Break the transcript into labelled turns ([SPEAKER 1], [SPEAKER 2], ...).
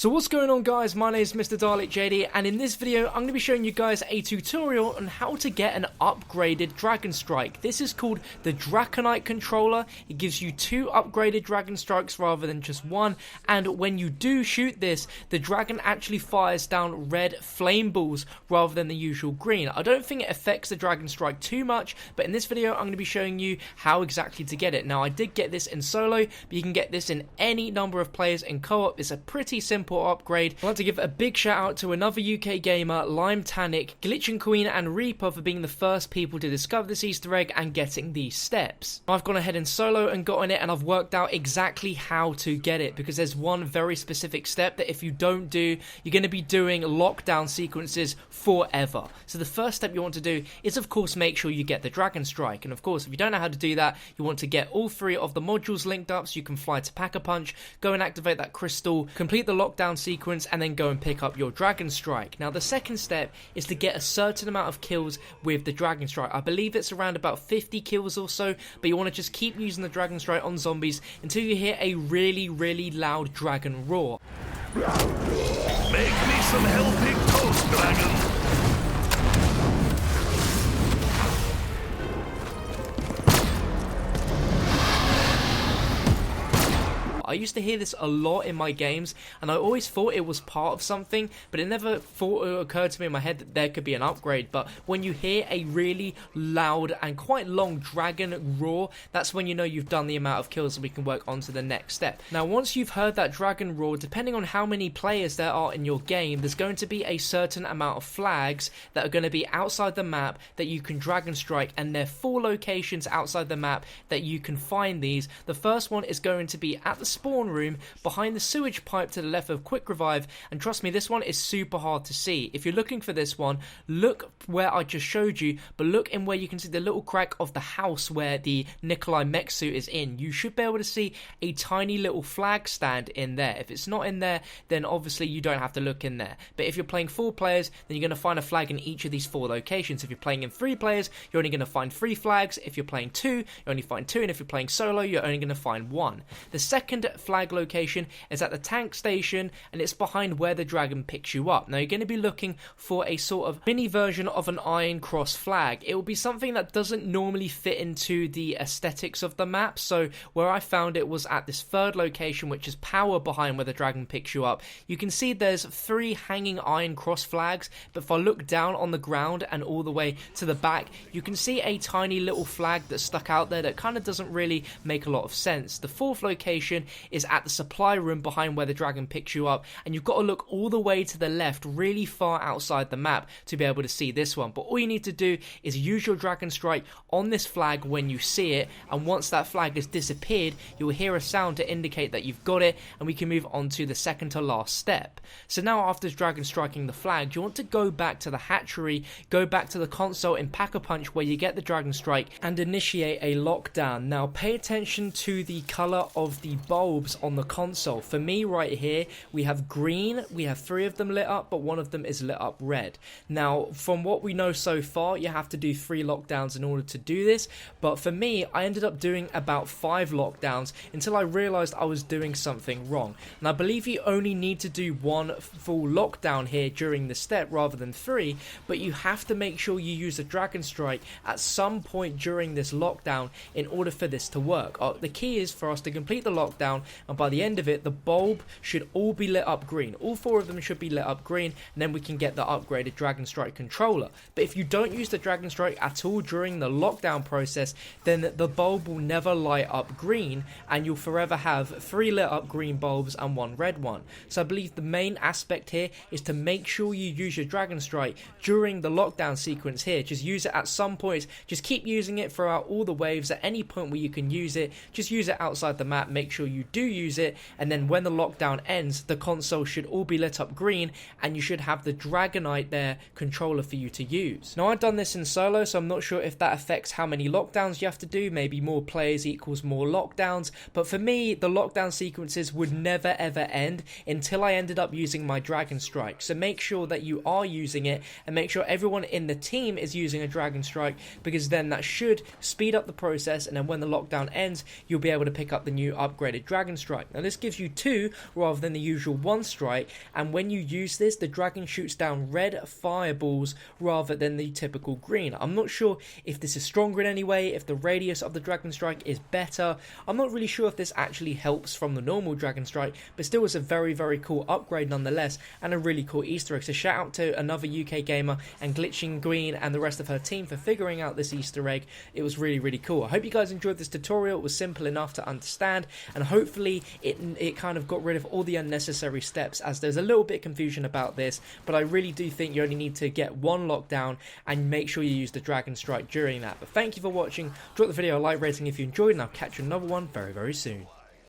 [SPEAKER 1] So what's going on, guys? My name is MrDalekJD, and in this video I'm going to be showing you guys a tutorial on how to get an upgraded Dragon Strike. This is called the Draconite controller. It gives you 2 upgraded Dragon Strikes rather than just 1, and when you do shoot this, the dragon actually fires down red flame balls rather than the usual green. I don't think it affects the Dragon Strike too much, but in this video I'm going to be showing you how exactly to get it. Now, I did get this in solo, but you can get this in any number of players in co-op. It's a pretty simple upgrade. I'd like to give a big shout out to another UK gamer, Lime Tannic, Glitchin Queen and Reaper for being the first people to discover this Easter egg and getting these steps. I've gone ahead and solo and gotten it, and I've worked out exactly how to get it, because there's one very specific step that if you don't do, you're going to be doing lockdown sequences forever. So the first step you want to do is, of course, make sure you get the Dragon Strike, and of course, if you don't know how to do that, you want to get all 3 of the modules linked up so you can fly to Pack-a-Punch, go and activate that crystal, complete the lockdown sequence, and then go and pick up your Dragon Strike. Now, the second step is to get a certain amount of kills with the Dragon Strike. I believe it's around about 50 kills or so, but you want to just keep using the Dragon Strike on zombies until you hear a really loud dragon roar.
[SPEAKER 2] Make me some helping toast, dragon!
[SPEAKER 1] I used to hear this a lot in my games, and I always thought it was part of something, but it never occurred to me in my head that there could be an upgrade. But when you hear a really loud and quite long dragon roar, that's when you know you've done the amount of kills, and we can work on to the next step. Now, once you've heard that dragon roar, depending on how many players there are in your game, there's going to be a certain amount of flags that are going to be outside the map that you can Dragon Strike, and there are 4 locations outside the map that you can find these. The first one is going to be at the spawn room behind the sewage pipe to the left of Quick Revive, and trust me, this one is super hard to see. If you're looking for this one, look where I just showed you, but look in where you can see the little crack of the house where the Nikolai mech suit is in. You should be able to see a tiny little flag stand in there. If it's not in there, then obviously you don't have to look in there. But if you're playing 4 players, then you're going to find a flag in each of these 4 locations. If you're playing in 3 players, you're only going to find 3 flags. If you're playing 2, you only find 2, and if you're playing solo, you're only going to find 1. The second flag location is at the tank station, and it's behind where the dragon picks you up. Now, you're going to be looking for a sort of mini version of an iron cross flag. It will be something that doesn't normally fit into the aesthetics of the map, so where I found it was at this 3rd location, which is power behind where the dragon picks you up. You can see there's 3 hanging iron cross flags, but if I look down on the ground and all the way to the back, you can see a tiny little flag that's stuck out there that kind of doesn't really make a lot of sense. The 4th location is at the supply room behind where the dragon picks you up, and you've got to look all the way to the left, really far outside the map, to be able to see this one. But all you need to do is use your Dragon Strike on this flag when you see it, and once that flag has disappeared, you'll hear a sound to indicate that you've got it, and we can move on to the second to last step. So now, after Dragon Striking the flag, you want to go back to the hatchery, go back to the console in Pack-a-Punch where you get the Dragon Strike, and initiate a lockdown. Now, pay attention to the colour of the bulbs on the console. For me right here, we have green, we have 3 of them lit up, but 1 of them is lit up red. Now, from what we know so far, you have to do 3 lockdowns in order to do this, but for me, I ended up doing about 5 lockdowns until I realized I was doing something wrong. And I believe you only need to do 1 full lockdown here during the step rather than 3, but you have to make sure you use a Dragon Strike at some point during this lockdown in order for this to work. The key is for us to complete the lockdown, and by the end of it, the bulb should all be lit up green. All 4 of them should be lit up green, and then we can get the upgraded Dragon Strike controller. But if you don't use the Dragon Strike at all during the lockdown process, then the bulb will never light up green, and you'll forever have 3 lit up green bulbs and 1 red one. So I believe the main aspect here is to make sure you use your Dragon Strike during the lockdown sequence here. Just use it at some point. Just keep using it throughout all the waves. At any point where you can use it, just use it outside the map. Make sure you do use it, and then when the lockdown ends, the console should all be lit up green, and you should have the Dragonite there controller for you to use. Now, I've done this in solo, so I'm not sure if that affects how many lockdowns you have to do. Maybe more players equals more lockdowns, but for me, the lockdown sequences would never ever end until I ended up using my Dragon Strike. So make sure that you are using it, and make sure everyone in the team is using a Dragon Strike, because then that should speed up the process, and then when the lockdown ends, you'll be able to pick up the new upgraded Dragon Dragon Strike. Now this gives you 2 rather than the usual 1 strike, and when you use this, the dragon shoots down red fireballs rather than the typical green. I'm not sure if this is stronger in any way, if the radius of the Dragon Strike is better. I'm not really sure if this actually helps from the normal Dragon Strike, but still it's a very, very cool upgrade nonetheless, and a really cool Easter egg. So shout out to another UK gamer and Glitching Green and the rest of her team for figuring out this Easter egg. It was really, really cool. I hope you guys enjoyed this tutorial. It was simple enough to understand, and hopefully it kind of got rid of all the unnecessary steps, as there's a little bit of confusion about this, but I really do think you only need to get 1 lockdown and make sure you use the Dragon Strike during that. But thank you for watching. Drop the video a like rating if you enjoyed, and I'll catch you in another one very, very soon.